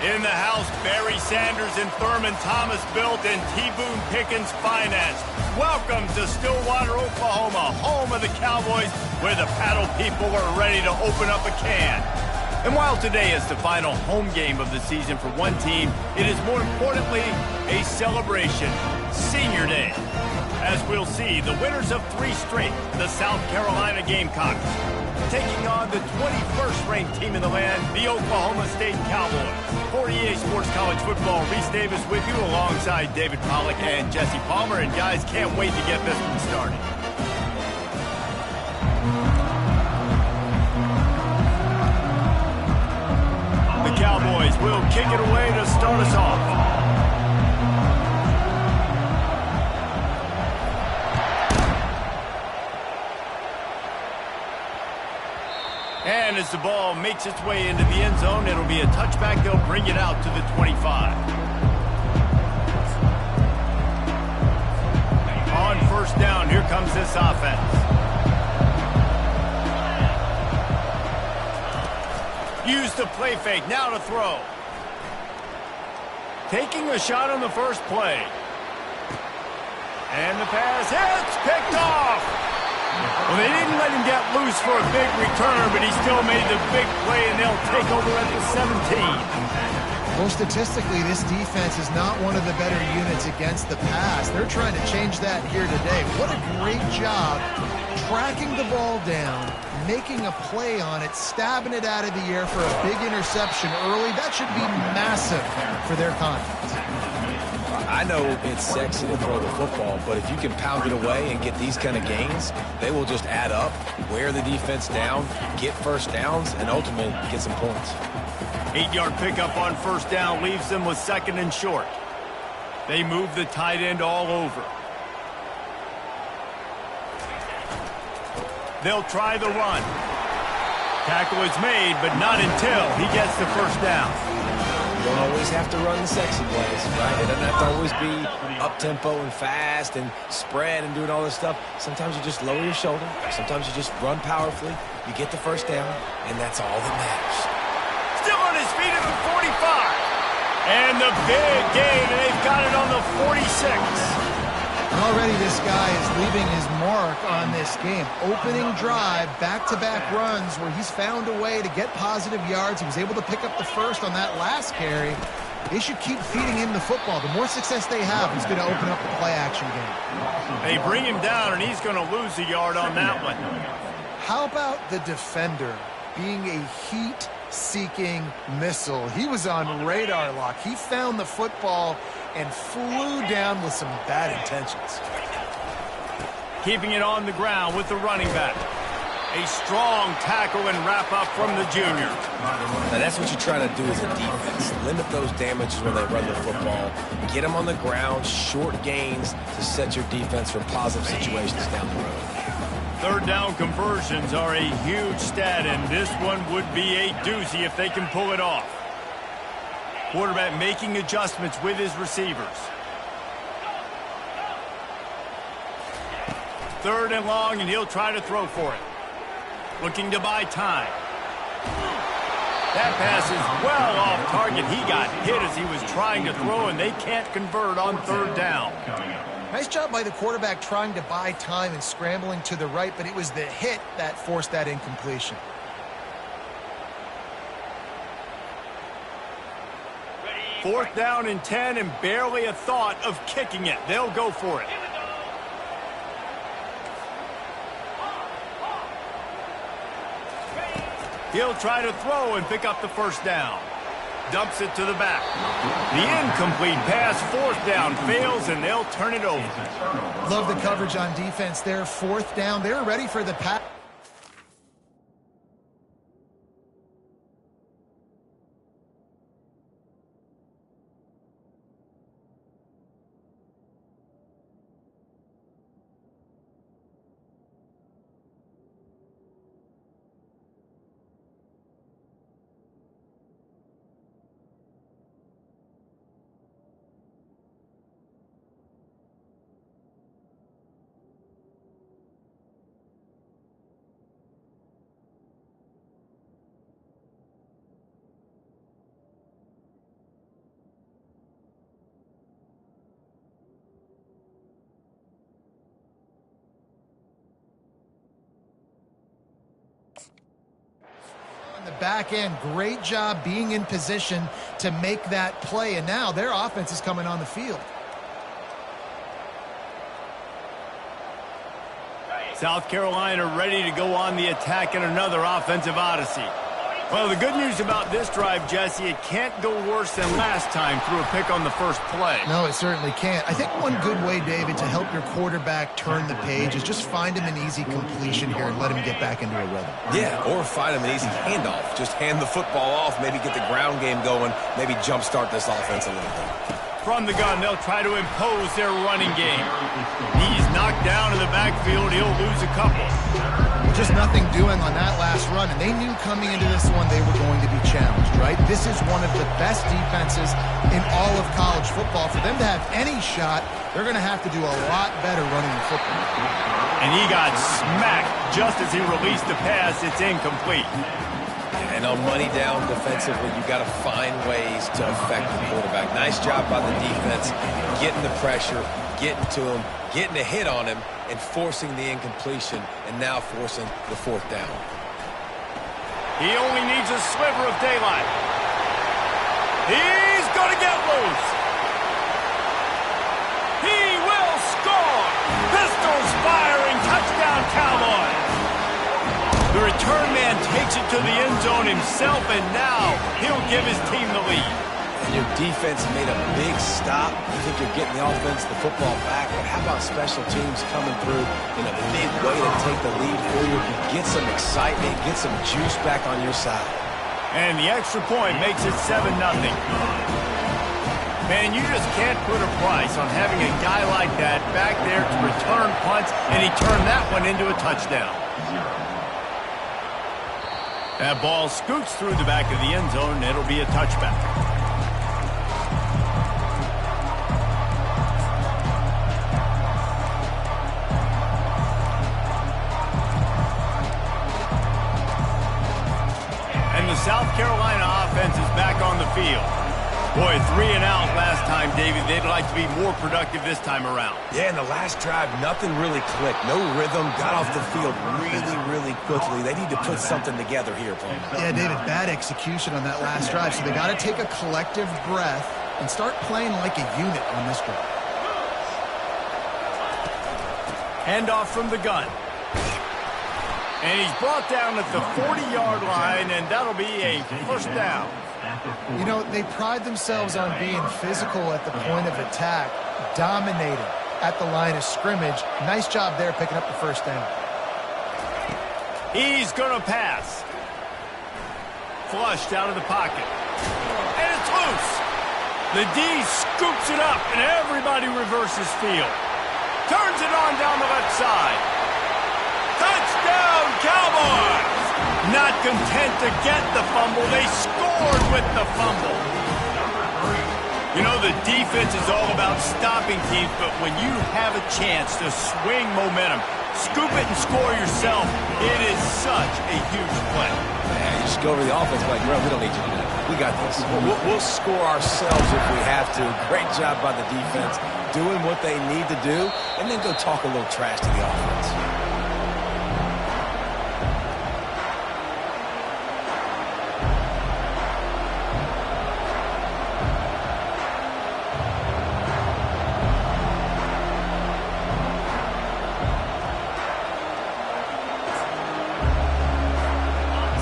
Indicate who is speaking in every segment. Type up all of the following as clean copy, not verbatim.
Speaker 1: In the house, Barry Sanders and Thurman Thomas built and T. Boone Pickens financed. Welcome to Stillwater, Oklahoma, home of the Cowboys, where the paddle people are ready to open up a can. And while today is the final home game of the season for one team, it is more importantly a celebration, Senior Day. As we'll see, the winners of 3 straight, the South Carolina Gamecocks, taking on the 21st ranked team in the land, the Oklahoma State Cowboys. For EA Sports College Football, Reese Davis with you alongside David Pollack and Jesse Palmer. And guys, can't wait to get this one started. The Cowboys will kick it away to start us off. And as the ball makes its way into the end zone, it'll be a touchback. They'll bring it out to the 25. On first down, here comes this offense. Use the play fake, now to throw. Taking a shot on the first play. And the pass hits, picked off. Well, they didn't let him get loose for a big return, but he still made the big play, and they'll take over at the 17.
Speaker 2: Well, statistically, this defense is not one of the better units against the pass. They're trying to change that here today. What a great job tracking the ball down, making a play on it, stabbing it out of the air for a big interception early. That should be massive for their confidence.
Speaker 3: I know it's sexy to throw the football, but if you can pound it away and get these kind of gains, they will just add up, wear the defense down, get first downs, and ultimately get some points.
Speaker 1: 8-yard pickup on first down leaves them with 2nd and short. They move the tight end all over. They'll try the run. Tackle is made, but not until he gets the first down.
Speaker 3: You don't always have to run the sexy plays, right? It doesn't have to always be up-tempo and fast and spread and doing all this stuff. Sometimes you just lower your shoulder. Sometimes you just run powerfully. You get the first down, and that's all that matters.
Speaker 1: Still on his feet at the 45. And the big gain, and they've got it on the 46.
Speaker 2: Already this guy is leaving his mark on this game. Opening drive, back-to-back runs where he's found a way to get positive yards. He was able to pick up the first on that last carry. They should keep feeding him the football. The more success they have, he's going to open up the play-action game.
Speaker 1: They bring him down, and he's going to lose a yard on that one.
Speaker 2: How about the defender being a heat-seeking missile? He was on radar lock. He found the football and flew down with some bad intentions.
Speaker 1: Keeping it on the ground with the running back. A strong tackle and wrap up from the junior.
Speaker 3: Now that's what you try to do as a defense. Limit those damages when they run the football. Get them on the ground, short gains to set your defense for positive situations down the road.
Speaker 1: 3rd down conversions are a huge stat, and this one would be a doozy if they can pull it off. Quarterback making adjustments with his receivers. 3rd and long, and he'll try to throw for it. Looking to buy time. That pass is well off target. He got hit as he was trying to throw, and they can't convert on 3rd down.
Speaker 2: Nice job by the quarterback trying to buy time and scrambling to the right, but it was the hit that forced that incompletion.
Speaker 1: 4th down and 10, and barely a thought of kicking it. They'll go for it. He'll try to throw and pick up the first down. Dumps it to the back. The incomplete pass, 4th down, fails, and they'll turn it over.
Speaker 2: Love the coverage on defense there. 4th down. They're ready for the pass. back end. Great job being in position to make that play, and now their offense is coming on the field.
Speaker 1: South Carolina ready to go on the attack in another offensive odyssey. Well, the good news about this drive, Jesse, it can't go worse than last time through a pick on the first play.
Speaker 2: No, it certainly can't. I think one good way, David, to help your quarterback turn the page is just find him an easy completion here and let him get back into a rhythm.
Speaker 3: Yeah, or find him an easy handoff. Just hand the football off, maybe get the ground game going, maybe jumpstart this offense a little bit.
Speaker 1: From the gun, they'll try to impose their running game. He's knocked down in the backfield. He'll lose a couple.
Speaker 2: Just nothing doing on that last run, and they knew coming into this one they were going to be challenged, right? This is one of the best defenses in all of college football. For them to have any shot, they're going to have to do a lot better running the football.
Speaker 1: And he got smacked just as he released the pass. It's incomplete.
Speaker 3: And on money down defensively, you got to find ways to affect the quarterback. Nice job by the defense, getting the pressure, getting to him, getting a hit on him, and forcing the incompletion, and now forcing the fourth down.
Speaker 1: He only needs a sliver of daylight. He's going to get loose. He will score. Pistols firing. Touchdown, Cowboys. The return man takes it to the end zone himself, and now he'll give his team the lead.
Speaker 3: Your defense made a big stop. You think you're getting the offense, the football back, but how about special teams coming through in a big way to take the lead for you? Get some excitement, get some juice back on your side.
Speaker 1: And the extra point makes it 7-0. Man, you just can't put a price on having a guy like that back there to return punts, and he turned that one into a touchdown. That ball scoots through the back of the end zone, and it'll be a touchback. And the South Carolina offense is back on the field. Boy, 3 and out last time, David. They'd like to be more productive this time around.
Speaker 3: Yeah, in the last drive, nothing really clicked. No rhythm. Got off the field really quickly. They need to put something together here, Paul.
Speaker 2: Yeah, David, bad execution on that last drive. So they got to take a collective breath and start playing like a unit on this drive.
Speaker 1: Handoff from the gun. And he's brought down at the 40-yard line, and that'll be a first down.
Speaker 2: You know, they pride themselves on being physical at the point of attack, dominating at the line of scrimmage. Nice job there picking up the first down.
Speaker 1: He's going to pass. Flushed out of the pocket. And it's loose. The D scoops it up, and everybody reverses field. Turns it on down the left side. Touchdown, Cowboys! Not content to get the fumble, they scored with the fumble. You know, the defense is all about stopping teams, but when you have a chance to swing momentum, scoop it and score yourself, it is such a huge play.
Speaker 3: Yeah, you just go over the offense like, bro, we don't need you to do that. We got this. We'll score ourselves if we have to. Great job by the defense, doing what they need to do, and then go talk a little trash to the offense.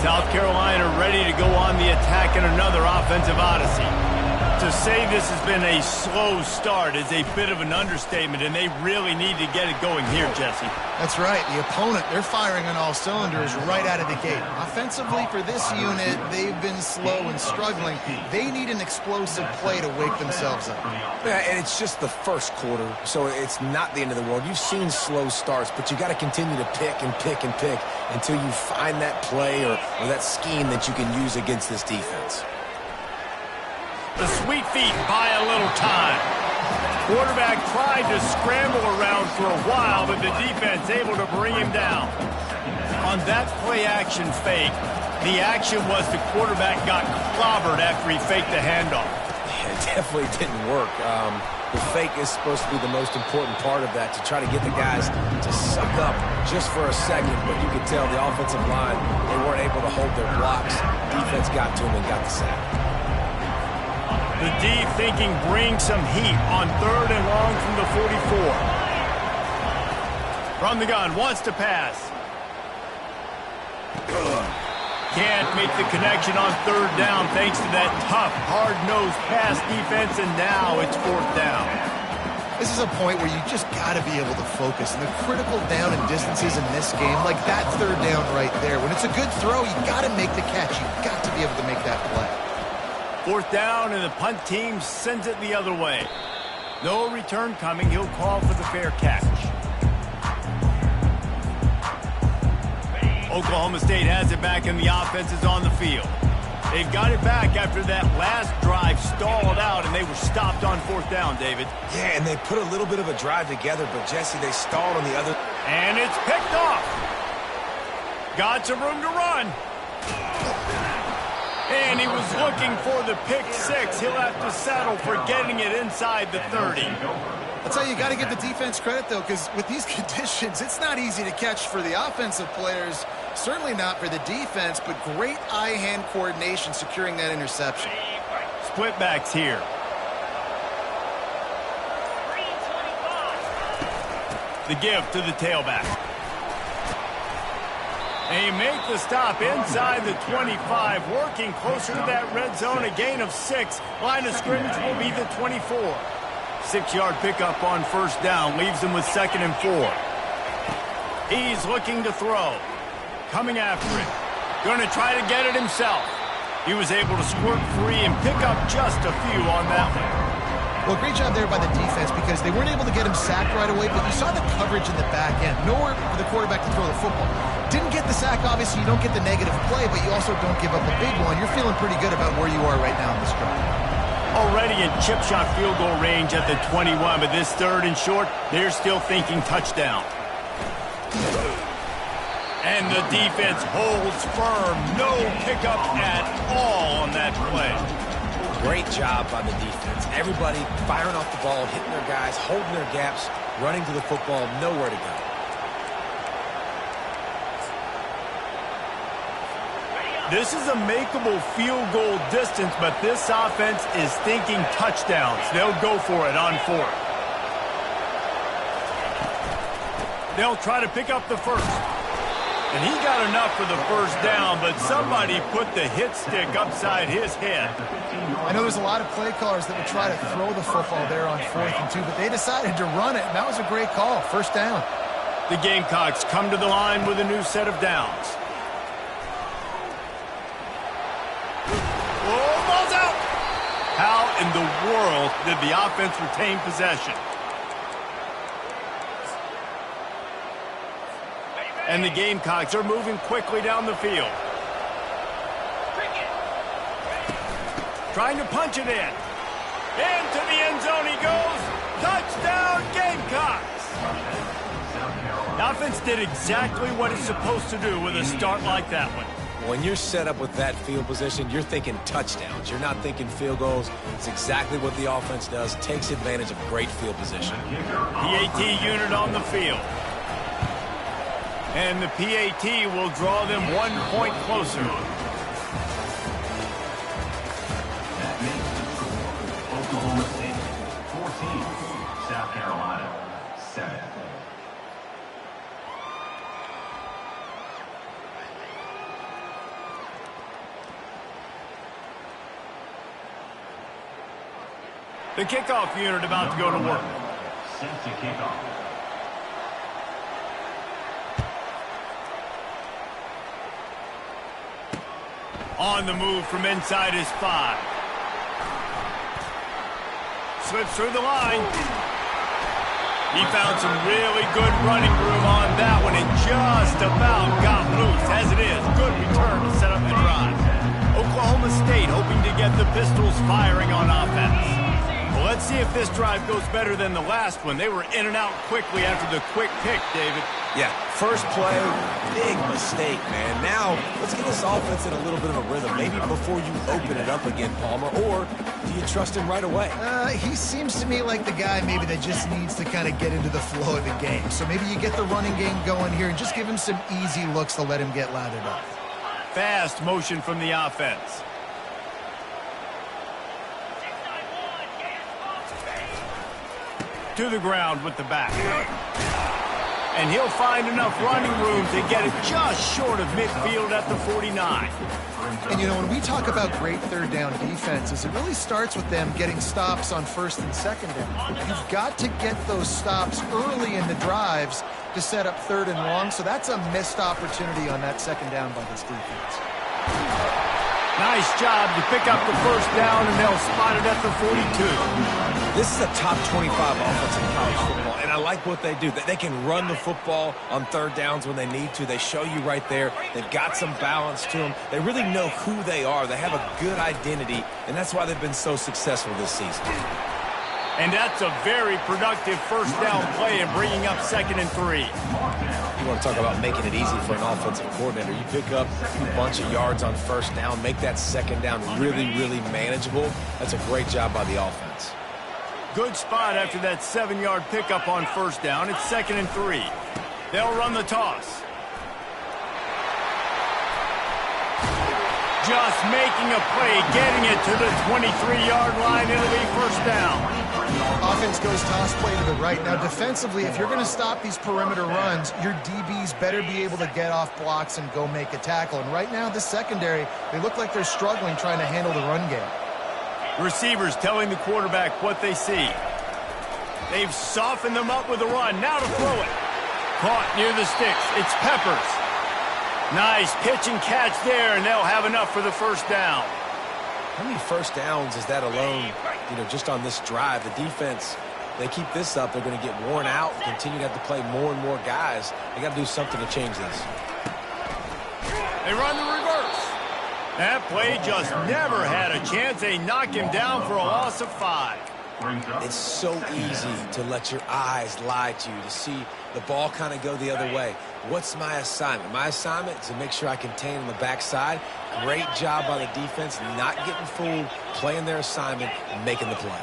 Speaker 1: South Carolina ready to go on the attack in another offensive odyssey. To say this has been a slow start is a bit of an understatement, and they really need to get it going here, Jesse.
Speaker 2: That's right. The opponent, they're firing on all cylinders right out of the gate. Offensively, for this unit, they've been slow and struggling. They need an explosive play to wake themselves up.
Speaker 3: Yeah, and it's just the first quarter, so it's not the end of the world. You've seen slow starts, but you got to continue to pick and pick and pick until you find that play or that scheme that you can use against this defense.
Speaker 1: The sweet feet buy a little time. Quarterback tried to scramble around for a while, but the defense able to bring him down. On that play-action fake, the action was the quarterback got clobbered after he faked the handoff.
Speaker 3: It definitely didn't work. The fake is supposed to be the most important part of that, to try to get the guys to suck up just for a second, but you could tell the offensive line, they weren't able to hold their blocks. defense got to him and got the sack.
Speaker 1: The D thinking bring some heat on 3rd and long from the 44. From the gun, wants to pass. Can't make the connection on 3rd down thanks to that tough, hard-nosed pass defense, and now it's 4th down.
Speaker 2: This is a point where you just got to be able to focus. And the critical down and distances in this game, like that 3rd down right there. When it's a good throw, you got to make the catch. You got to be able to make that play.
Speaker 1: 4th down, and the punt team sends it the other way. No return coming. He'll call for the fair catch. Oklahoma State has it back, and the offense is on the field. They got it back after that last drive stalled out, and they were stopped on 4th down, David.
Speaker 3: Yeah, and they put a little bit of a drive together, but, Jesse, they stalled on the other.
Speaker 1: And it's picked off. Got some room to run. And he was looking for the pick 6. He'll have to settle for getting it inside the 30.
Speaker 2: I'll tell you, got to give the defense credit, though, because with these conditions, it's not easy to catch for the offensive players. Certainly not for the defense, but great eye-hand coordination securing that interception.
Speaker 1: Split backs here. The give to the tailback. They make the stop inside the 25, working closer to that red zone, a gain of 6. Line of scrimmage will be the 24. 6-yard pickup on 1st down, leaves him with 2nd and 4. He's looking to throw. Coming after it. Going to try to get it himself. He was able to squirt free and pick up just a few on that one.
Speaker 2: Well, great job there by the defense because they weren't able to get him sacked right away, but you saw the coverage in the back end. Nowhere for the quarterback to throw the football. Didn't get the sack, obviously. You don't get the negative play, but you also don't give up a big one. You're feeling pretty good about where you are right now in this drive.
Speaker 1: Already in chip shot field goal range at the 21, but this 3rd and short, they're still thinking touchdown. And the defense holds firm. No pickup at all on that play.
Speaker 3: Great job by the defense. Everybody firing off the ball, hitting their guys, holding their gaps, running to the football, nowhere to go.
Speaker 1: This is a makeable field goal distance, but this offense is thinking touchdowns. They'll go for it on 4th. They'll try to pick up the 1st. And he got enough for the 1st down, but somebody put the hit stick upside his head.
Speaker 2: I know there's a lot of play callers that would try to throw the football there on 4th and 2, but they decided to run it, and that was a great call. 1st down.
Speaker 1: The Gamecocks come to the line with a new set of downs. Oh, ball's out! How in the world did the offense retain possession? And the Gamecocks are moving quickly down the field. Trying to punch it in. Into the end zone he goes. Touchdown, Gamecocks! The offense did exactly what it's supposed to do with a start like that one.
Speaker 3: When you're set up with that field position, you're thinking touchdowns. You're not thinking field goals. It's exactly what the offense does. Takes advantage of great field position.
Speaker 1: PAT unit on the field. And the PAT will draw them 1 point closer.
Speaker 4: Oklahoma State, 14. South Carolina, 7.
Speaker 1: The kickoff unit about to go to work.
Speaker 4: Set to kick off.
Speaker 1: On the move from inside his 5. Slips through the line. He found some really good running room on that one and just about got loose. As it is, good return to set up the drive. Oklahoma State hoping to get the Pistols firing on offense. Well, let's see if this drive goes better than the last one. They were in and out quickly after the quick pick, David.
Speaker 3: Yeah, first play, big mistake, man. Now, let's get this offense in a little bit of a rhythm. Maybe before you open it up again, Palmer, or do you trust him right away?
Speaker 2: He seems to me like the guy maybe that just needs to kind of get into the flow of the game. So maybe you get the running game going here and just give him some easy looks to let him get lathered up.
Speaker 1: fast motion from the offense. To the ground with the back. And he'll find enough running room to get it just short of midfield at the 49.
Speaker 2: And, you know, when we talk about great third down defenses, it really starts with them getting stops on first and second down. You've got to get those stops early in the drives to set up third and long, so that's a missed opportunity on that second down by this defense.
Speaker 1: Nice job to pick up the first down, and they'll spot it at the 42.
Speaker 3: This is a top 25 offense in college football, and I like what they do. They can run the football on third downs when they need to. They show you right there. They've got some balance to them. They really know who they are. They have a good identity, and that's why they've been so successful this season.
Speaker 1: And that's a very productive first down play and bringing up 2nd and 3.
Speaker 3: You want to talk about making it easy for an offensive coordinator. You pick up a bunch of yards on first down, make that second down really, really manageable. That's a great job by the offense.
Speaker 1: Good spot after that 7-yard pickup on first down. It's 2nd and 3. They'll run the toss. Just making a play, getting it to the 23-yard line. It'll be first down.
Speaker 2: Offense goes toss play to the right. Now, defensively, if you're going to stop these perimeter runs, your DBs better be able to get off blocks and go make a tackle. And right now, this secondary, they look like they're struggling trying to handle the run game.
Speaker 1: Receivers telling the quarterback what they see. They've softened them up with a run. Now to throw it. Caught near the sticks. It's Peppers. Nice pitch and catch there, and they'll have enough for the first down.
Speaker 3: How many first downs is that alone, just on this drive? The defense, they keep this up, they're going to get worn out, continue to have to play more and more guys. They got to do something to change this.
Speaker 1: They run the reverse. That play just never had a chance. They knock him down for a loss of 5.
Speaker 3: It's so easy to let your eyes lie to you, to see the ball kind of go the other way. What's my assignment? My assignment is to make sure I contain on the backside. Great job by the defense, not getting fooled, playing their assignment, and making the play.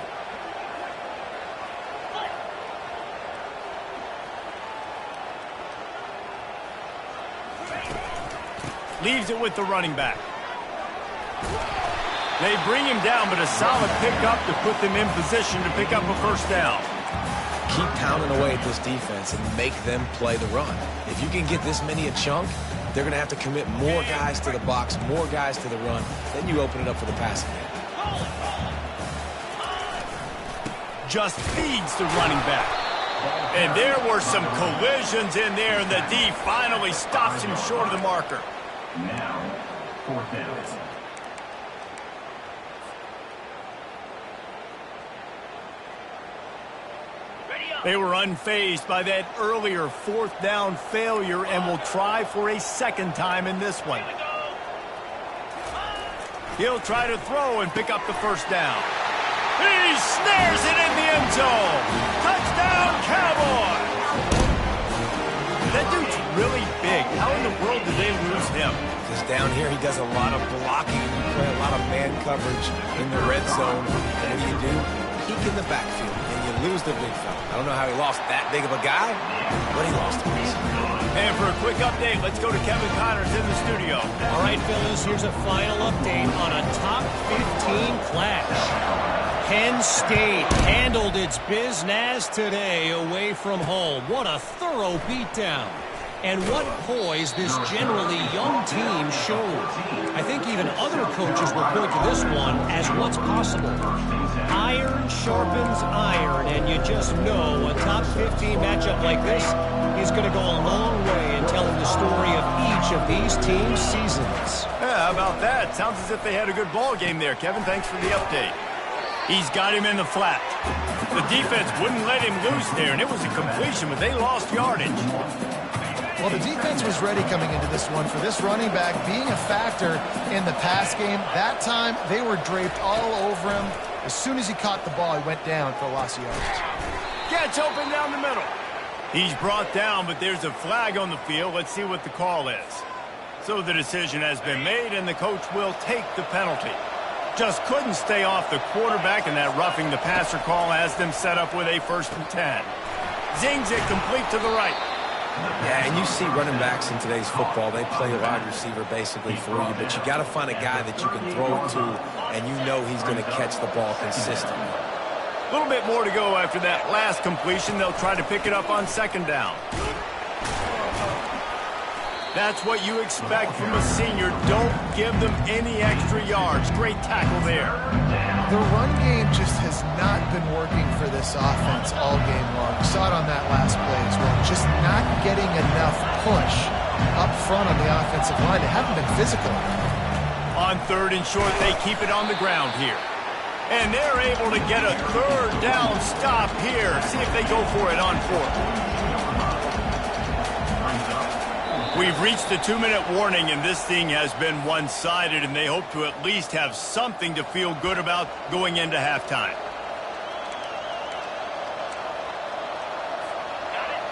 Speaker 1: Leaves it with the running back. They bring him down, but a solid pickup to put them in position to pick up a first down.
Speaker 3: Keep pounding away at this defense and make them play the run. If you can get this many a chunk, they're going to have to commit more guys to the box, more guys to the run. Then you open it up for the passing game.
Speaker 1: Just feeds the running back. And there were some collisions in there, and the D finally stops him short of the marker.
Speaker 4: Now, 4th down.
Speaker 1: They were unfazed by that earlier 4th down failure and will try for a second time in this one. He'll try to throw and pick up the first down. He snares it in the end zone. Touchdown, Cowboys! That dude's really big. How in the world did they lose him?
Speaker 3: Because down here he does a lot of blocking. You play a lot of man coverage in the red zone. And what do? Peek in the backfield, and you lose the big fella. I don't know how he lost that big of a guy, but he lost him.
Speaker 1: And for a quick update, let's go to Kevin Connors in the studio.
Speaker 5: All right, fellas, here's a final update on a top 15 clash. Penn State handled its business today away from home. What a thorough beatdown. And what poise this generally young team showed. I think even other coaches will point to this one as what's possible. Iron sharpens iron, and you just know a top 15 matchup like this is going to go a long way in telling the story of each of these teams' seasons.
Speaker 1: Yeah, how about that? Sounds as if they had a good ball game there, Kevin. Thanks for the update. He's got him in the flat. The defense wouldn't let him loose there, and it was a completion, but they lost yardage.
Speaker 2: Well, the defense was ready coming into this one for this running back being a factor in the pass game. That time, they were draped all over him. As soon as he caught the ball, he went down for a loss of yards.
Speaker 1: Gets open down the middle. He's brought down, but there's a flag on the field. Let's see what the call is. So the decision has been made, and the coach will take the penalty. Just couldn't stay off the quarterback, and that roughing the passer call has them set up with a 1st and 10. Zings it complete to the right.
Speaker 3: Yeah, and you see running backs in today's football, they play a wide receiver basically for you, but you got to find a guy that you can throw it to, and you know he's going to catch the ball consistently.
Speaker 1: A little bit more to go after that last completion. They'll try to pick it up on second down. That's what you expect from a senior. Don't give them any extra yards. Great tackle there.
Speaker 2: The run game just has not been working for this offense all game long. We saw it on that last play as well. Just not getting enough push up front on the offensive line. They haven't been physical.
Speaker 1: On third and short, they keep it on the ground here. And they're able to get a third down stop here. See if they go for it on fourth. We've reached the 2-minute warning, and this thing has been one-sided, and they hope to at least have something to feel good about going into halftime.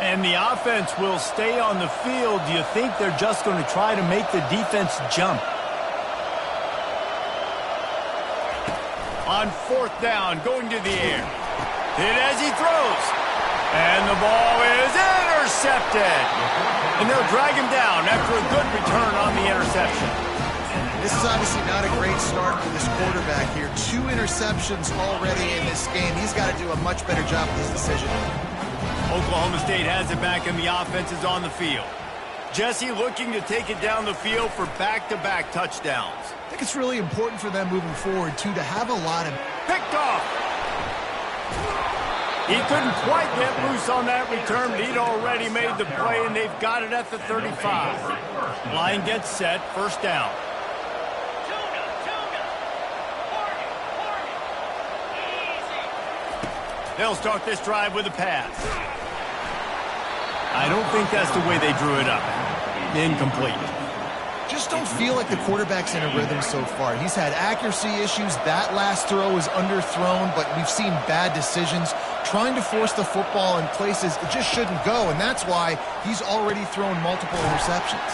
Speaker 1: And the offense will stay on the field. Do you think they're just going to try to make the defense jump? On fourth down, going to the air. Hit as he throws. And the ball is intercepted. And they'll drag him down after a good return on the interception.
Speaker 2: This is obviously not a great start for this quarterback here. 2 interceptions already in this game. He's got to do a much better job with this decision.
Speaker 1: Oklahoma State has it back, and the offense is on the field. Jesse looking to take it down the field for back-to-back touchdowns.
Speaker 2: I think it's really important for them moving forward, too, to have a lot of...
Speaker 1: Picked off. He couldn't quite get loose on that return, but he'd already made the play, and they've got it at the 35. Line gets set, first down. They'll start this drive with a pass. I don't think that's the way they drew it up. Incomplete.
Speaker 2: Just don't feel like the quarterback's in a rhythm so far. He's had accuracy issues. That last throw was underthrown, but we've seen bad decisions. Trying to force the football in places it just shouldn't go, and that's why he's already thrown multiple interceptions.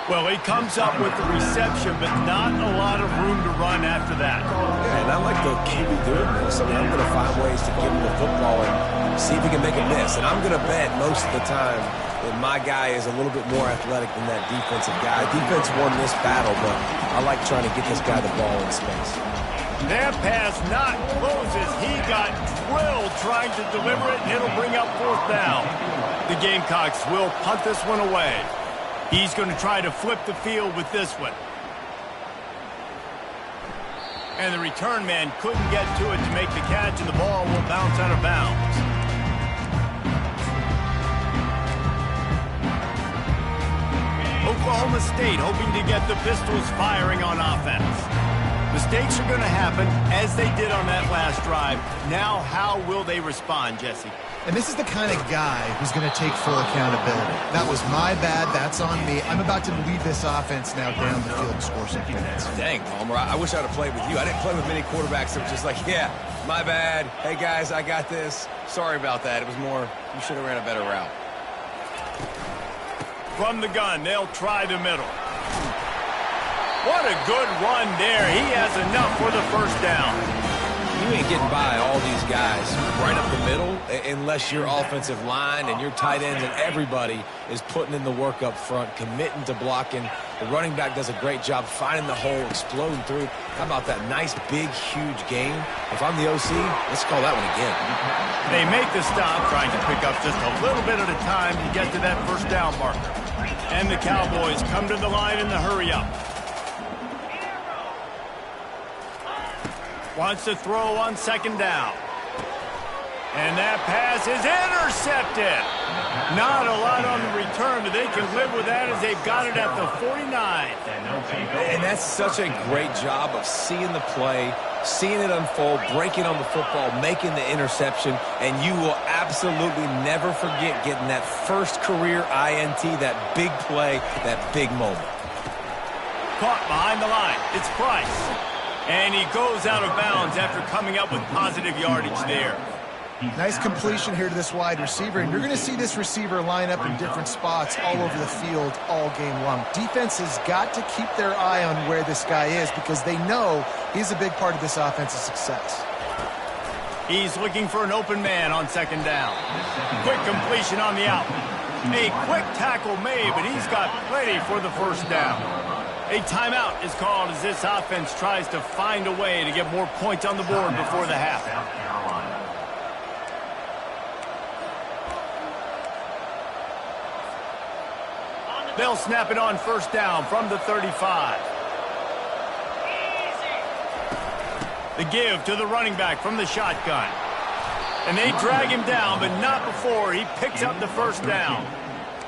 Speaker 1: Well, he comes up with the reception, but not a lot of room to run after that.
Speaker 3: Yeah, and I like the QB doing this. I mean, I'm going to find ways to give him the football and see if he can make a miss. And I'm going to bet most of the time that my guy is a little bit more athletic than that defensive guy. Defense won this battle, but I like trying to get this guy the ball in space.
Speaker 1: That pass not close as he got drilled trying to deliver it, and it'll bring up fourth down. The Gamecocks will punt this one away. He's going to try to flip the field with this one. And the return man couldn't get to it to make the catch, and the ball will bounce out of bounds. Oklahoma State hoping to get the Pistols firing on offense. Mistakes are going to happen, as they did on that last drive. Now, how will they respond, Jesse?
Speaker 2: And this is the kind of guy who's going to take full accountability. That was my bad. That's on me. I'm about to lead this offense now down the field and score some points.
Speaker 3: Dang, Palmer, I wish I would have played with you. I didn't play with many quarterbacks that were just like, yeah, my bad. Hey, guys, I got this. Sorry about that. It was more, you should have ran a better route.
Speaker 1: From the gun, they'll try the middle. What a good run there. He has enough for the first down.
Speaker 3: You ain't getting by all these guys right up the middle unless your offensive line and your tight ends and everybody is putting in the work up front, committing to blocking. The running back does a great job finding the hole, exploding through. How about that nice, big, huge gain? If I'm the OC, let's call that one again.
Speaker 1: They make the stop, trying to pick up just a little bit at a time to get to that first down marker. And the Cowboys come to the line in the hurry-up. Wants to throw on second down. And that pass is intercepted. Not a lot on the return, but they can live with that as they've got it at the 49.
Speaker 3: And that's such a great job of seeing the play, seeing it unfold, breaking on the football, making the interception, and you will absolutely never forget getting that first career INT, that big play, that big moment.
Speaker 1: Caught behind the line. It's Price. And he goes out of bounds after coming up with positive yardage there.
Speaker 2: Nice completion here to this wide receiver, and you're going to see this receiver line up in different spots all over the field all game long. Defense has got to keep their eye on where this guy is because they know he's a big part of this offense's success.
Speaker 1: He's looking for an open man on second down. Quick completion on the out. A quick tackle made, but he's got plenty for the first down. A timeout is called as this offense tries to find a way to get more points on the board before the half.
Speaker 4: South Carolina.
Speaker 1: They'll snap it on first down from the 35. The give to the running back from the shotgun. And they drag him down, but not before he picks up the first down.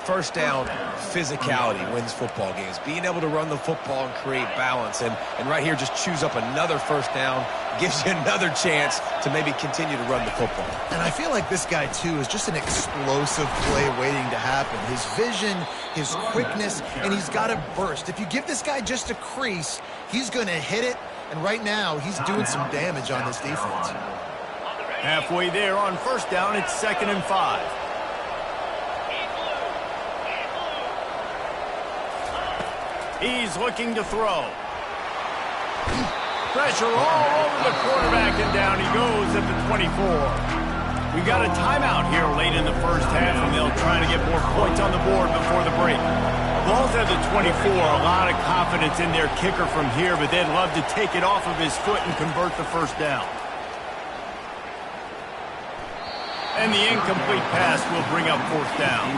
Speaker 3: First down, physicality wins football games. Being able to run the football and create balance. And right here, just choose up another first down. Gives you another chance to maybe continue to run the football.
Speaker 2: And I feel like this guy, too, is just an explosive play waiting to happen. His vision, his quickness, and he's got a burst. If you give this guy just a crease, he's going to hit it. And right now, he's doing some damage on this defense.
Speaker 1: Halfway there on first down, it's 2nd and 5. He's looking to throw. Pressure all over the quarterback, and down he goes at the 24. We got a timeout here late in the first half, and they'll try to get more points on the board before the break. Ball's at the 24, a lot of confidence in their kicker from here, but they'd love to take it off of his foot and convert the first down. And the incomplete pass will bring up fourth down.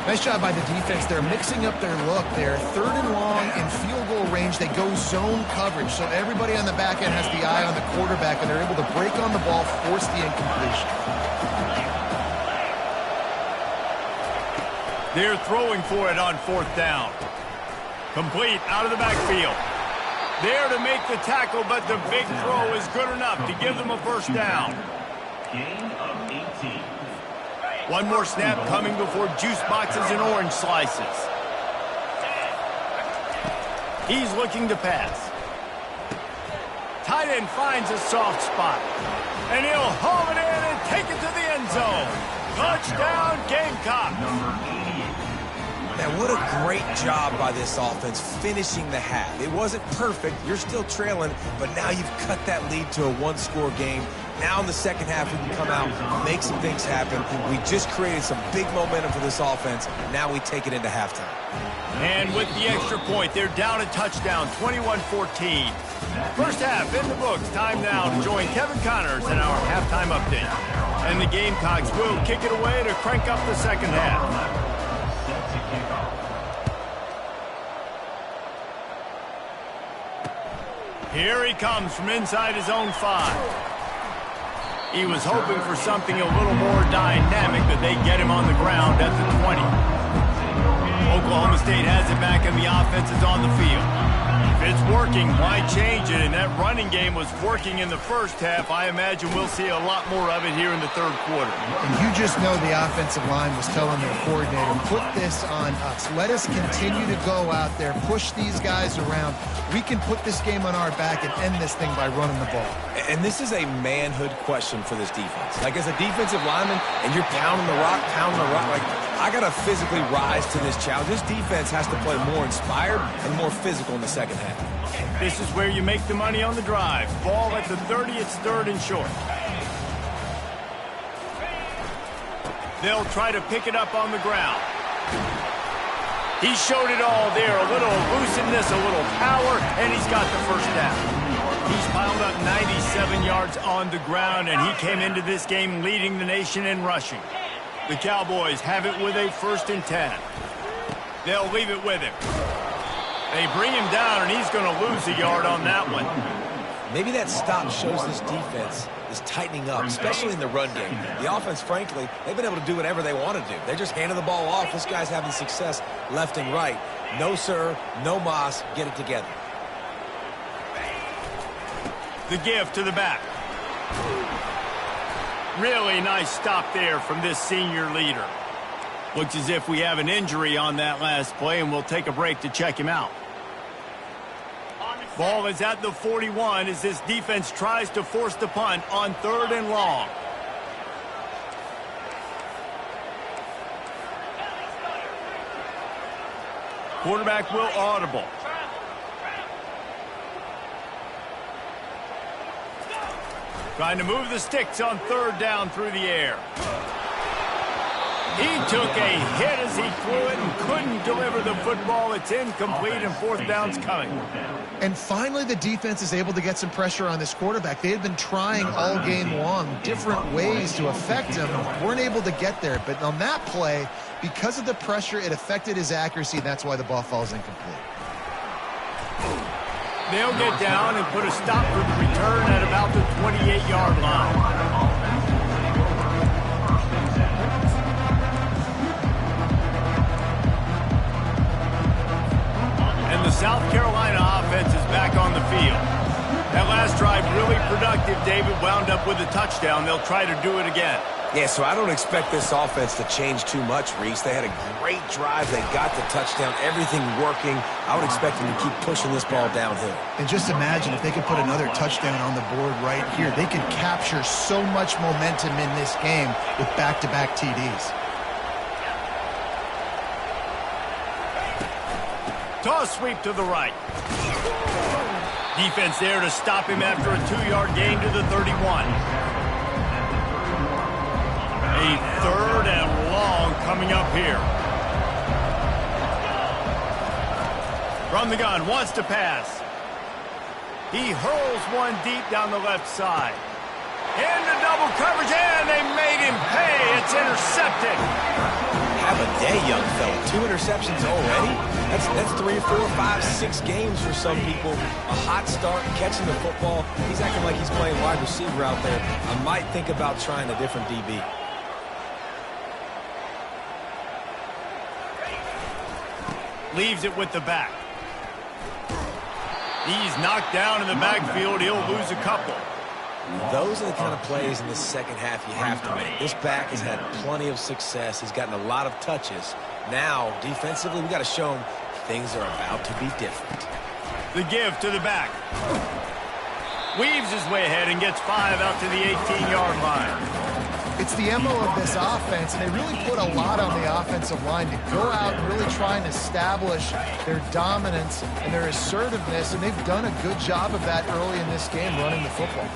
Speaker 2: Nice job by the defense. They're mixing up their look. They're 3rd and long in field goal range. They go zone coverage, so everybody on the back end has the eye on the quarterback, and they're able to break on the ball, force the incompletion.
Speaker 1: They're throwing for it on fourth down. Complete out of the backfield. There to make the tackle, but the big throw is good enough to give them a first down.
Speaker 4: Gain of 18.
Speaker 1: One more snap coming before juice boxes and orange slices. He's looking to pass. Tight end finds a soft spot. And he'll haul it in and take it to the end zone. Touchdown, Gamecock.
Speaker 3: Man, what a great job by this offense finishing the half. It wasn't perfect. You're still trailing, but now you've cut that lead to a one-score game. Now in the second half, we can come out, make some things happen. We just created some big momentum for this offense. Now we take it into halftime.
Speaker 1: And with the extra point, they're down a touchdown, 21-14. First half in the books. Time now to join Kevin Connors in our halftime update. And the Gamecocks will kick it away to crank up the second half. Here he comes from inside his own 5. He was hoping for something a little more dynamic, but they get him on the ground at the 20. Oklahoma State has it back, and the offense is on the field. If it's working, why change it? And that running game was working in the first half. I imagine we'll see a lot more of it here in the third quarter.
Speaker 2: And you just know the offensive line was telling their coordinator, put this on us. Let us continue to go out there, push these guys around. We can put this game on our back and end this thing by running the ball.
Speaker 3: And this is a manhood question for this defense. Like, as a defensive lineman, and you're pounding the rock, like, I got to physically rise to this challenge. This defense has to play more inspired and more physical in the second half.
Speaker 1: This is where you make the money on the drive. Ball at the 30, it's 3rd and short. They'll try to pick it up on the ground. He showed it all there. A little elusiveness, a little power, and he's got the first down. He's piled up 97 yards on the ground, and he came into this game leading the nation in rushing. The Cowboys have it with a 1st and 10. They'll leave it with him. They bring him down, and he's going to lose a yard on that one.
Speaker 3: Maybe that stop shows this defense is tightening up, especially in the run game. The offense, frankly, they've been able to do whatever they want to do. They're just handing the ball off. This guy's having success left and right. No, sir, no mas. Get it together.
Speaker 1: The give to the back. Really nice stop there from this senior leader. Looks as if we have an injury on that last play, and we'll take a break to check him out. Ball is at the 41 as this defense tries to force the punt on 3rd and long. Quarterback will audible. Trying to move the sticks on 3rd down through the air. He took a hit as he threw it and couldn't deliver the football. It's incomplete and fourth down's coming.
Speaker 2: And finally, the defense is able to get some pressure on this quarterback. They had been trying all game long different ways to affect him. Weren't able to get there. But on that play, because of the pressure, it affected his accuracy. And that's why the ball falls incomplete.
Speaker 1: They'll get down and put a stop for the return at about the 28-yard line. The South Carolina offense is back on the field. That last drive really productive. David wound up with a touchdown. They'll try to do it again.
Speaker 3: Yeah, so I don't expect this offense to change too much, Reese. They had a great drive. They got the touchdown. Everything working. I would expect them to keep pushing this ball downhill.
Speaker 2: And just imagine if they could put another touchdown on the board right here. They could capture so much momentum in this game with back-to-back TDs.
Speaker 1: Toss sweep to the right. Defense there to stop him after a 2-yard gain to the 31. A third and long coming up here. From the gun, wants to pass. He hurls one deep down the left side. Into double coverage, and they made him pay. It's intercepted.
Speaker 3: Have a day, young fella. 2 interceptions already? That's 3, 4, 5, 6 games for some people. A hot start, catching the football. He's acting like he's playing wide receiver out there. I might think about trying a different DB.
Speaker 1: Leaves it with the back. He's knocked down in the backfield. He'll lose a couple.
Speaker 3: Those are the kind of plays in the second half you have to make. This back has had plenty of success. He's gotten a lot of touches. Now, defensively, we got to show him things are about to be different.
Speaker 1: The give to the back. Weaves his way ahead and gets 5 out to the 18-yard line.
Speaker 2: It's the MO of this offense, and they really put a lot on the offensive line to go out and really try and establish their dominance and their assertiveness, and they've done a good job of that early in this game, running the football.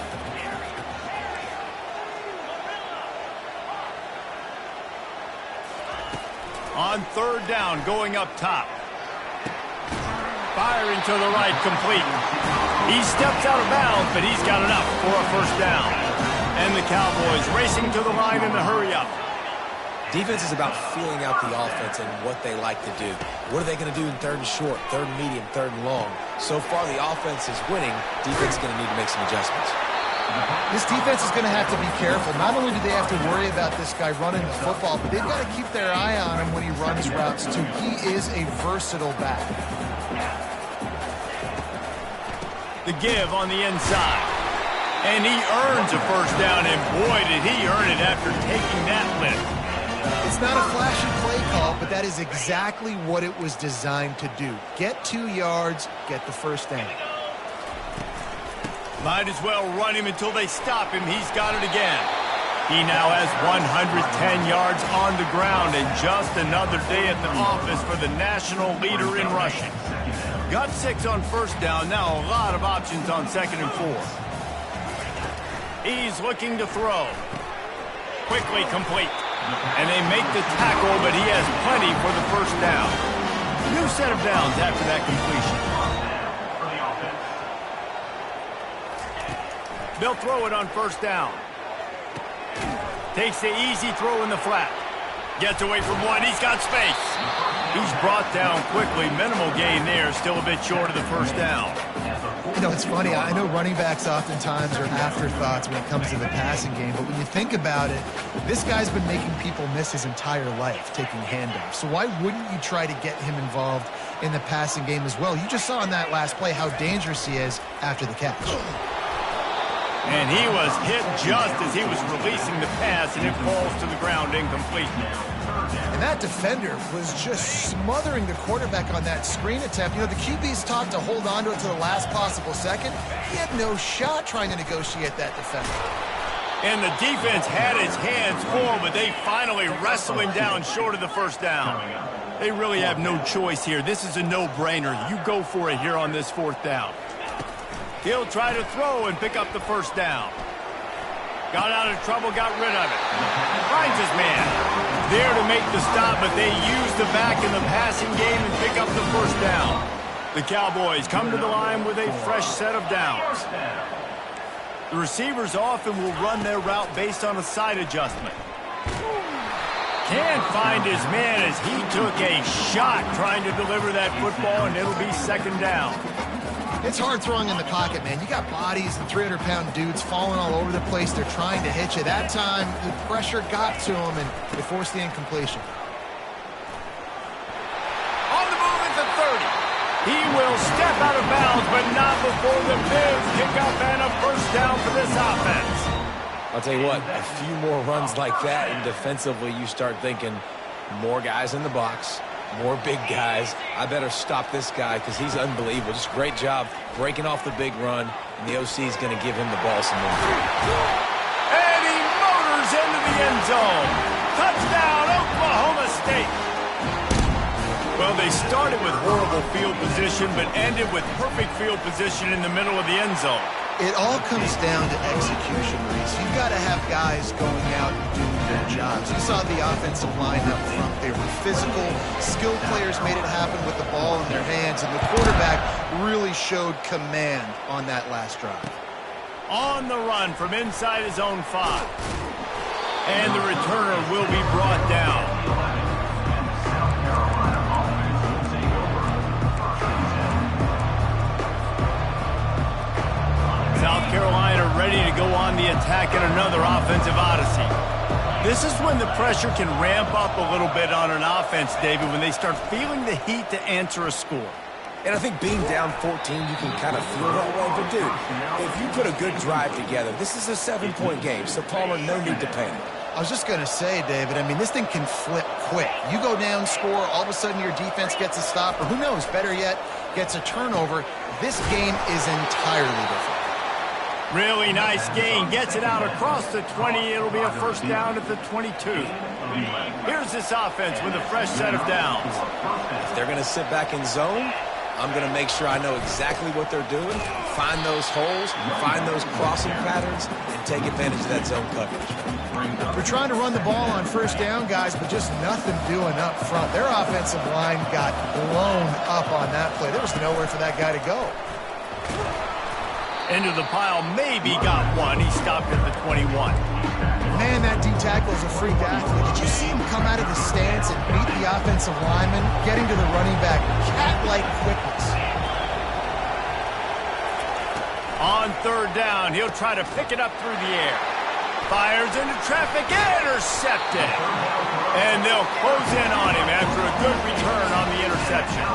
Speaker 1: On third down, going up top. Firing to the right, complete. He steps out of bounds, but he's got enough for a first down. And the Cowboys racing to the line in the hurry-up.
Speaker 3: Defense is about feeling out the offense and what they like to do. What are they going to do in third and short, third and medium, third and long? So far, the offense is winning. Defense is going to need to make some adjustments.
Speaker 2: This defense is going to have to be careful. Not only do they have to worry about this guy running the football, but they've got to keep their eye on him when he runs routes, too. He is a versatile back.
Speaker 1: The give on the inside. And he earns a first down, and boy, did he earn it after taking that lift.
Speaker 2: It's not a flashy play call, but that is exactly what it was designed to do. Get 2 yards, get the first down.
Speaker 1: Might as well run him until they stop him. He's got it again. He now has 110 yards on the ground, and just another day at the office for the national leader in rushing. Got 6 on first down. Now a lot of options on second and 4. He's looking to throw. Quickly complete. And they make the tackle, but he has plenty for the first down. New set of downs after that completion. They'll throw it on first down. Takes the easy throw in the flat. Gets away from one. He's got space. He's brought down quickly. Minimal gain there. Still a bit short of the first down.
Speaker 2: You know, it's funny. I know running backs oftentimes are afterthoughts when it comes to the passing game, but when you think about it, this guy's been making people miss his entire life taking handoffs. So why wouldn't you try to get him involved in the passing game as well? You just saw in that last play how dangerous he is after the catch.
Speaker 1: And he was hit just as he was releasing the pass, and it falls to the ground incomplete.
Speaker 2: And that defender was just smothering the quarterback on that screen attempt. You know, the QB's taught to hold on to it to the last possible second. He had no shot trying to negotiate that defender.
Speaker 1: And the defense had its hands full, but they finally wrestle him down short of the first down. They really have no choice here. This is a no-brainer. You go for it here on this fourth down. He'll try to throw and pick up the first down. Got out of trouble, got rid of it. Finds his man. there to make the stop, but they use the back in the passing game and pick up the first down. The Cowboys come to the line with a fresh set of downs. The receivers often will run their route based on a side adjustment. Can't find his man as he took a shot trying to deliver that football, and it'll be second down.
Speaker 2: It's hard throwing in the pocket, man. You got bodies and 300-pound dudes falling all over the place. They're trying to hit you. That time, the pressure got to him, and they forced the incompletion.
Speaker 1: On the move at the 30. He will step out of bounds, but not before the big pickup and a first down for this offense.
Speaker 3: I'll tell you what, a few more runs like that, and defensively you start thinking more guys in the box, more big guys. I better stop this guy because he's unbelievable. Just great job breaking off the big run, and the OC is going to give him the ball some more.
Speaker 1: And he motors into the end zone. Touchdown, Oklahoma State. Well, they started with horrible field position, but ended with perfect field position in the middle of the end zone.
Speaker 2: It all comes down to execution, Reese. You've got to have guys going out and doing their jobs. You saw the offensive line up front. They were physical. Skilled players made it happen with the ball in their hands, and the quarterback really showed command on that last drive.
Speaker 1: On the run from inside his own 5. And the returner will be brought down. South Carolina ready to go on the attack in another offensive odyssey. This is when the pressure can ramp up a little bit on an offense, David, when they start feeling the heat to answer a score.
Speaker 3: And I think being down 14, you can kind of feel that way. But, dude, if you put a good drive together, this is a 7-point game, so Palmer, no need to panic.
Speaker 2: I was just going to say, David, I mean, this thing can flip quick. You go down, score, all of a sudden your defense gets a stop, or who knows, better yet, gets a turnover. This game is entirely different.
Speaker 1: Really nice gain. Gets it out across the 20. It'll be a first down at the 22. Here's this offense with a fresh set of downs.
Speaker 3: If they're going to sit back in zone, I'm going to make sure I know exactly what they're doing, find those holes, find those crossing patterns, and take advantage of that zone coverage.
Speaker 2: We're trying to run the ball on first down, guys, but just nothing doing up front. Their offensive line got blown up on that play. There was nowhere for that guy to go.
Speaker 1: Into the pile, maybe got one. He stopped at the 21.
Speaker 2: Man, that D-tackle is a freak athlete. Did you see him come out of the stance and beat the offensive lineman, getting to the running back, cat-like quickness?
Speaker 1: On third down, he'll try to pick it up through the air. Fires into traffic, intercepted. And they'll close in on him after a good return on the interception.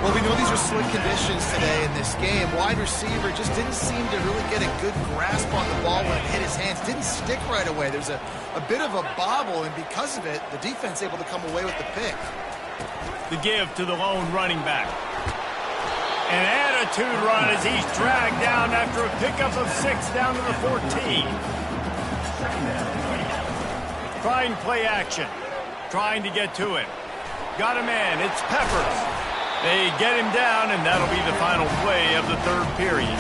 Speaker 2: Well, we know these are slick conditions today in this game. Wide receiver just didn't seem to really get a good grasp on the ball when it hit his hands. Didn't stick right away. There's a bit of a bobble, and because of it, the defense able to come away with the pick.
Speaker 1: The give to the lone running back. An attitude run as he's dragged down after a pickup of 6 down to the 14. Trying play action. Trying to get to him. Got a man. It's Peppers. They get him down, and that'll be the final play of the third period.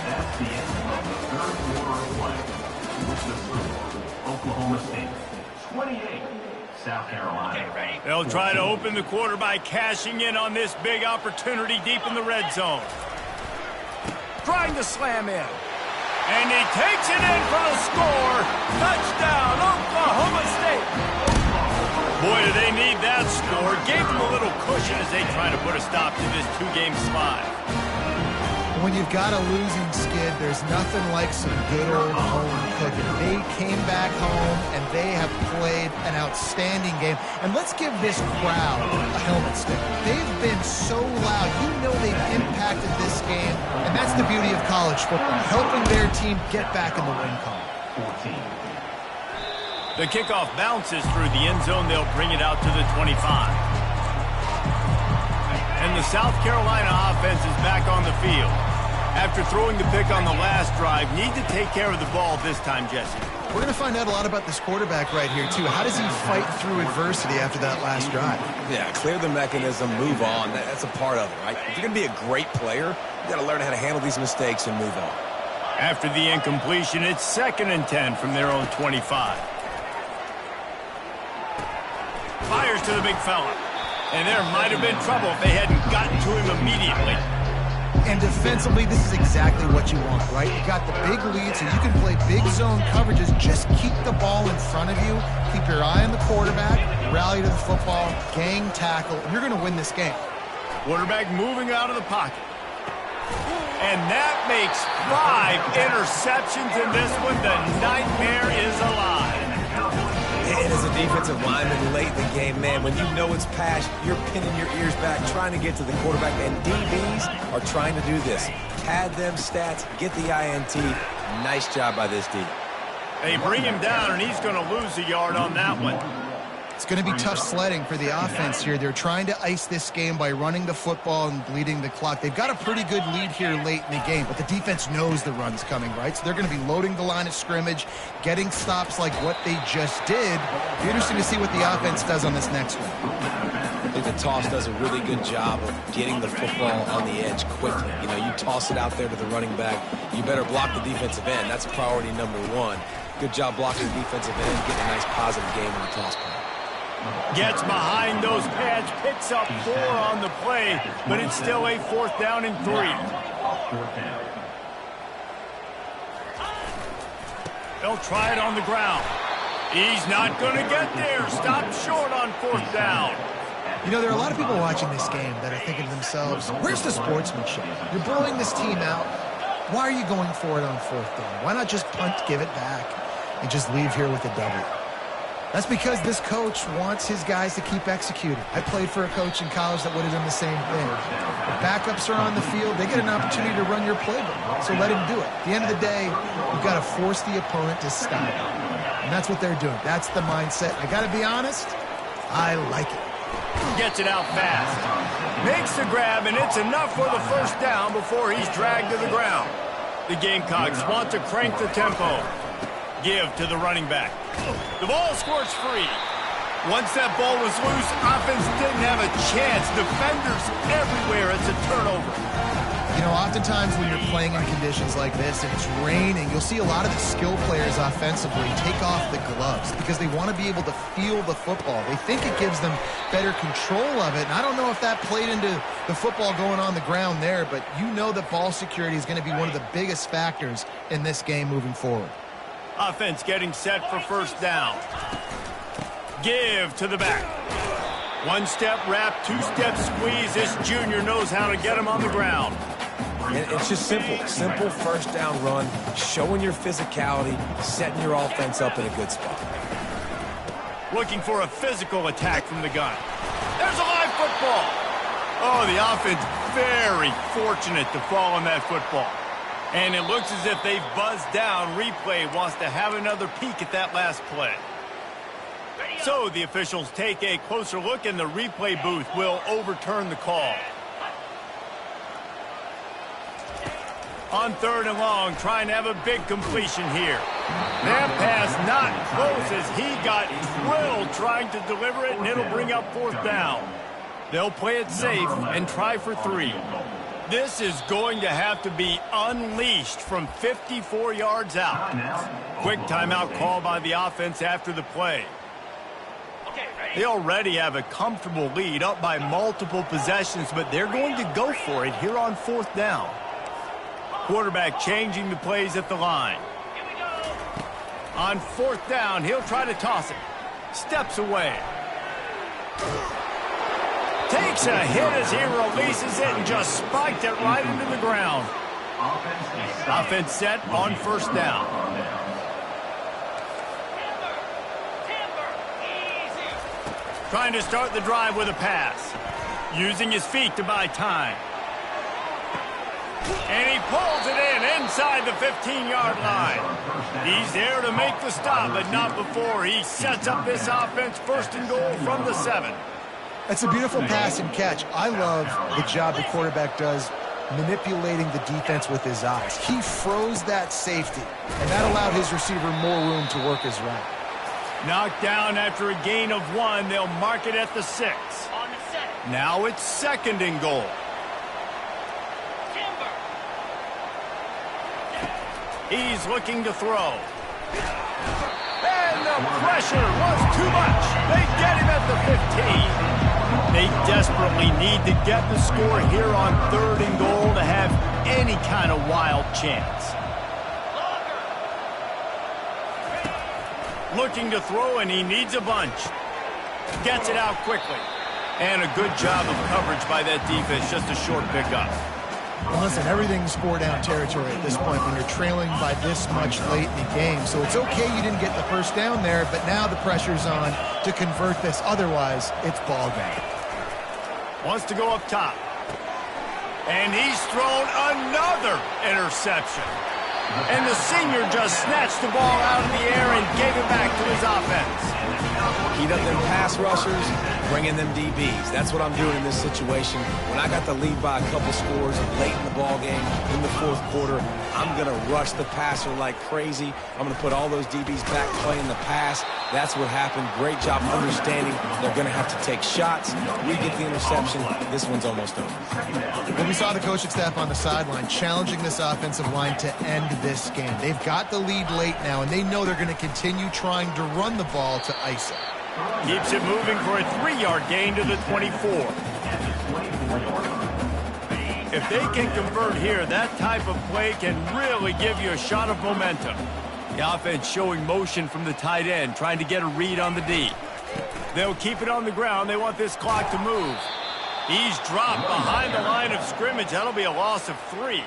Speaker 4: That's the end of the third quarter of play. With the score, Oklahoma State 28, South Carolina.
Speaker 1: They'll try to open the quarter by cashing in on this big opportunity deep in the red zone. Trying to slam in. And he takes it in for the score. Touchdown, Oklahoma State. Boy, do they need that score. Gave them a little cushion as they try to put a stop to this two-game slide.
Speaker 2: When you've got a losing skid, there's nothing like some good old home cooking. They came back home, and they have played an outstanding game. And let's give this crowd a helmet sticker. They've been so loud. You know they've impacted this game, and that's the beauty of college football, helping their team get back in the win column.
Speaker 4: 14.
Speaker 1: The kickoff bounces through the end zone. They'll bring it out to the 25. And the South Carolina offense is back on the field. After throwing the pick on the last drive, need to take care of the ball this time, Jesse.
Speaker 2: We're going to find out a lot about this quarterback right here, too. How does he fight through adversity after that last drive?
Speaker 3: Yeah, clear the mechanism, move on. That's a part of it, right? If you're going to be a great player, you got to learn how to handle these mistakes and move on.
Speaker 1: After the incompletion, it's 2nd and 10 from their own 25. Fires to the big fella. And there might have been trouble if they hadn't gotten to him immediately.
Speaker 2: And defensively, this is exactly what you want, right? You got the big lead, so you can play big zone coverages. Just keep the ball in front of you. Keep your eye on the quarterback. Rally to the football. Gang tackle. And you're going to win this game.
Speaker 1: Quarterback moving out of the pocket. And that makes 5 interceptions in this one. The nightmare is alive.
Speaker 3: And as a defensive lineman late in the game, man, when you know it's pass, you're pinning your ears back, trying to get to the quarterback, and DBs are trying to do this. Pad them stats, get the INT. Nice job by this D.
Speaker 1: They bring him down, and he's going to lose a yard on that one.
Speaker 2: It's going to be tough sledding for the offense here. They're trying to ice this game by running the football and bleeding the clock. They've got a pretty good lead here late in the game, but the defense knows the run's coming, right? So they're going to be loading the line of scrimmage, getting stops like what they just did. It'll be interesting to see what the offense does on this next one.
Speaker 3: I think the toss does a really good job of getting the football on the edge quickly. You know, you toss it out there to the running back, you better block the defensive end. That's priority number 1. Good job blocking the defensive end, getting a nice positive game on the toss play.
Speaker 1: Gets behind those pads, picks up 4 on the play, but it's still a 4th down and 3. They'll try it on the ground. He's not going to get there. Stop short on 4th down.
Speaker 2: You know, there are a lot of people watching this game that are thinking to themselves, where's the sportsmanship? You're blowing this team out. Why are you going for it on 4th down? Why not just punt, give it back, and just leave here with a W? That's because this coach wants his guys to keep executing. I played for a coach in college that would have done the same thing. The backups are on the field. They get an opportunity to run your playbook, so let him do it. At the end of the day, you've got to force the opponent to stop. And that's what they're doing. That's the mindset. I got to be honest, I like it.
Speaker 1: Gets it out fast. Makes the grab, and it's enough for the 1st down before he's dragged to the ground. The Gamecocks want to crank the tempo. Give to the running back. The ball squirts free. Once that ball was loose, offense didn't have a chance. Defenders everywhere. It's a turnover.
Speaker 2: You know, oftentimes when you're playing in conditions like this and it's raining, you'll see a lot of the skill players offensively take off the gloves because they want to be able to feel the football. They think it gives them better control of it. And I don't know if that played into the football going on the ground there, but you know that ball security is going to be one of the biggest factors in this game moving forward.
Speaker 1: Offense getting set for 1st down. Give to the back. 1-step wrap, 2-step squeeze. This junior knows how to get him on the ground.
Speaker 3: And it's just simple 1st down run, showing your physicality, setting your offense up in a good spot.
Speaker 1: Looking for a physical attack from the gun. There's a live football. Oh, the offense very fortunate to fall on that football. And it looks as if they've buzzed down. Replay wants to have another peek at that last play. So the officials take a closer look, and the replay booth will overturn the call. On 3rd and long, trying to have a big completion here. That pass not close as he got drilled trying to deliver it, and it'll bring up 4th down. They'll play it safe and try for 3. This is going to have to be unleashed from 54 yards out. Quick timeout call by the offense after the play. They already have a comfortable lead, up by multiple possessions, but they're going to go for it here on 4th down. Quarterback changing the plays at the line. On 4th down, he'll try to toss it. Steps away. Takes a hit as he releases it and just spiked it right into the ground. Offense set on 1st down. Trying to start the drive with a pass. Using his feet to buy time. And he pulls it in inside the 15-yard line. He's there to make the stop, but not before he sets up this offense 1st and goal from the 7.
Speaker 2: That's a beautiful pass and catch. I love the job the quarterback does manipulating the defense with his eyes. He froze that safety, and that allowed his receiver more room to work his route.
Speaker 1: Knocked down after a gain of 1. They'll mark it at the 6. Now it's 2nd and goal. He's looking to throw. And the pressure was too much. They get him at the 15. They desperately need to get the score here on 3rd and goal to have any kind of wild chance. Looking to throw, and he needs a bunch. Gets it out quickly. And a good job of coverage by that defense. Just a short pickup.
Speaker 2: Well, listen, everything's score-down territory at this point when you're trailing by this much late in the game. So it's okay you didn't get the first down there, but now the pressure's on to convert this. Otherwise, it's ball game.
Speaker 1: Wants to go up top. And he's thrown another interception. And the senior just snatched the ball out of the air and gave it back to his offense.
Speaker 3: Heat up them pass rushers, bring in them DBs. That's what I'm doing in this situation. When I got the lead by a couple scores late in the ball game, in the 4th quarter, I'm going to rush the passer like crazy. I'm going to put all those DBs back playing the pass. That's what happened. Great job understanding they're going to have to take shots. We get the interception. This one's almost over.
Speaker 2: Well, we saw the coaching staff on the sideline challenging this offensive line to end this game. They've got the lead late now, and they know they're going to continue trying to run the ball to ice it.
Speaker 1: Keeps it moving for a 3-yard gain to the 24. If they can convert here, that type of play can really give you a shot of momentum. The offense showing motion from the tight end, trying to get a read on the D. They'll keep it on the ground. They want this clock to move. He's dropped behind the line of scrimmage. That'll be a loss of 3.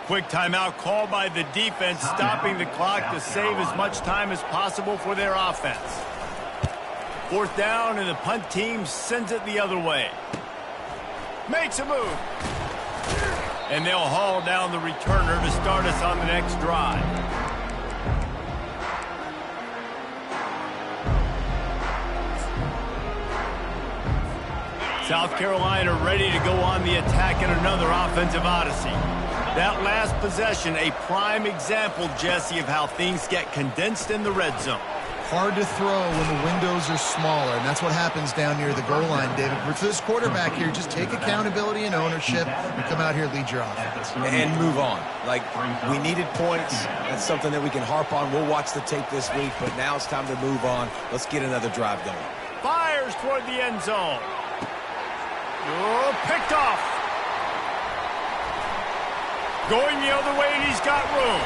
Speaker 1: Quick timeout called by the defense, stopping the clock to save as much time as possible for their offense. 4th down, and the punt team sends it the other way. Makes a move. And they'll haul down the returner to start us on the next drive. South Carolina ready to go on the attack in another offensive odyssey. That last possession, a prime example, Jesse, of how things get condensed in the red zone.
Speaker 2: Hard to throw when the windows are smaller, and that's what happens down near the goal line, David. For this quarterback here, just take accountability and ownership and come out here and lead your offense.
Speaker 3: And move on. Like, we needed points. That's something that we can harp on. We'll watch the tape this week, but now it's time to move on. Let's get another drive going.
Speaker 1: Fires toward the end zone. Oh, picked off. Going the other way, and he's got room.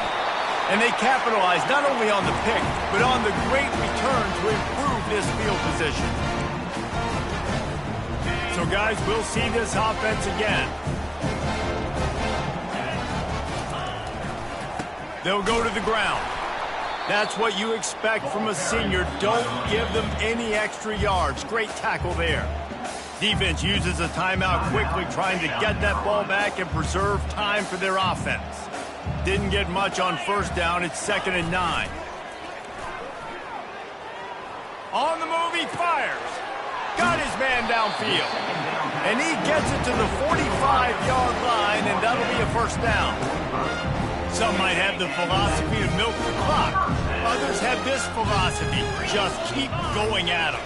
Speaker 1: And they capitalize not only on the pick, but on the great return to improve this field position. So, guys, we'll see this offense again. They'll go to the ground. That's what you expect from a senior. Don't give them any extra yards. Great tackle there. Defense uses a timeout quickly, trying to get that ball back and preserve time for their offense. Didn't get much on 1st down. It's 2nd and 9. On the move, he fires. Got his man downfield. And he gets it to the 45-yard line, and that'll be a 1st down. Some might have the philosophy to milk the clock. Others have this philosophy. Just keep going at them.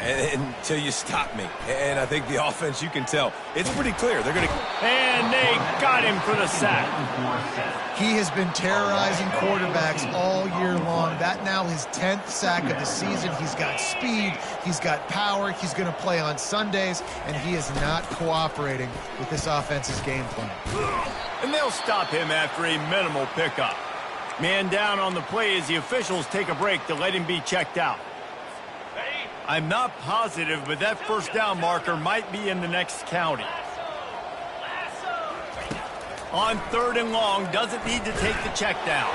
Speaker 3: Until you stop me. And I think the offense, you can tell, it's pretty clear. They're going to...
Speaker 1: And they got him for the sack.
Speaker 2: He has been terrorizing quarterbacks all year long. That now his 10th sack of the season. He's got speed. He's got power. He's going to play on Sundays, and he is not cooperating with this offense's game plan.
Speaker 1: And they'll stop him after a minimal pickup. Man down on the play as the officials take a break to let him be checked out. I'm not positive, but that 1st down marker might be in the next county. On 3rd and long, doesn't need to take the check down.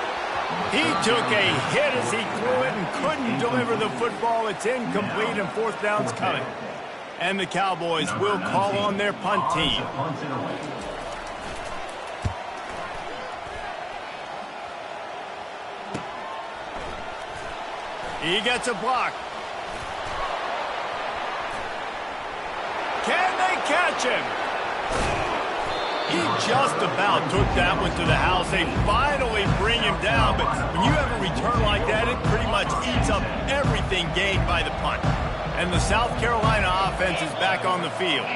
Speaker 1: He took a hit as he threw it and couldn't deliver the football. It's incomplete, and 4th down's coming. And the Cowboys will call on their punt team. He gets a block. Can they catch him? He just about took that one to the house. They finally bring him down, but when you have a return like that, it pretty much eats up everything gained by the punt. And the South Carolina offense is back on the field.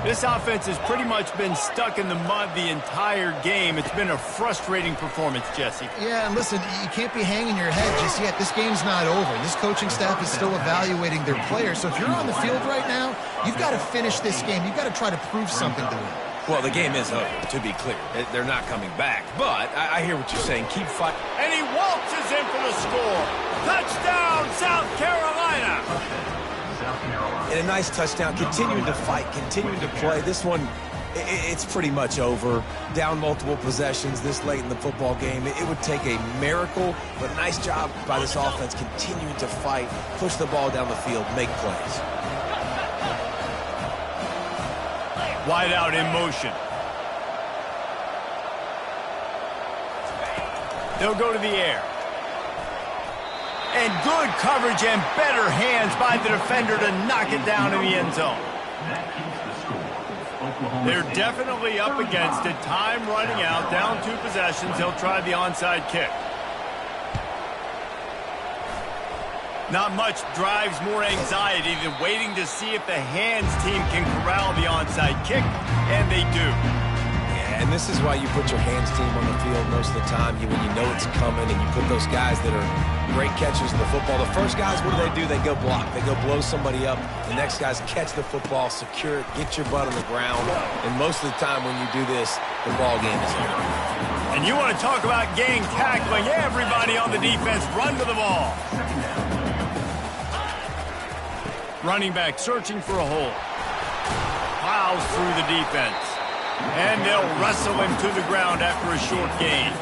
Speaker 1: This offense has pretty much been stuck in the mud the entire game. It's been a frustrating performance, Jesse.
Speaker 2: Yeah, and listen, you can't be hanging your head just yet. This game's not over. This coaching staff is still evaluating their players. So if you're on the field right now, you've got to finish this game. You've got to try to prove something to them.
Speaker 3: Well, the game is over, to be clear. They're not coming back. But I hear what you're saying. Keep fighting.
Speaker 1: And he waltzes in for the score. Touchdown, South Carolina.
Speaker 3: And a nice touchdown. Continuing to fight, continuing to play. This one, it's pretty much over. Down multiple possessions this late in the football game. It would take a miracle, but nice job by this offense continuing to fight, push the ball down the field, make plays.
Speaker 1: Wide out in motion. They'll go to the air. And good coverage and better hands by the defender to knock it down in the end zone. They're definitely up against it. Time running out. Down 2 possessions. He'll try the onside kick. Not much drives more anxiety than waiting to see if the hands team can corral the onside kick, and they do.
Speaker 3: Yeah, and this is why you put your hands team on the field most of the time. When you know it's coming, and you put those guys that are great catchers in the football. The first guys, what do? They go block. They go blow somebody up. The next guys catch the football, secure it, get your butt on the ground. And most of the time when you do this, the ball game is over.
Speaker 1: And you want to talk about gang tackling. Everybody on the defense run to the ball. Running back searching for a hole. Plows through the defense. And they'll wrestle him to the ground after a short gain.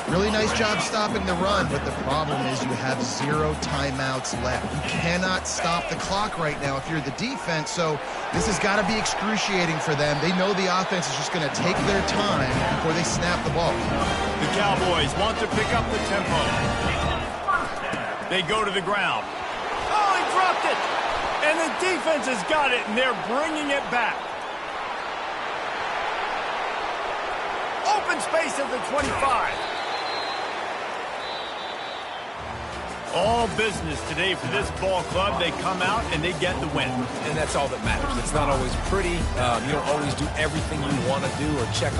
Speaker 2: Really nice job stopping the run, but the problem is you have 0 timeouts left. You cannot stop the clock right now if you're the defense, so this has got to be excruciating for them. They know the offense is just going to take their time before they snap the ball.
Speaker 1: The Cowboys want to pick up the tempo. They go to the ground. Oh, he dropped it! And the defense has got it, and they're bringing it back. Open space at the 25. All business today for this ball club. They come out and they get the win.
Speaker 3: And that's all that matters. It's not always pretty. You don't always do everything you want to do or check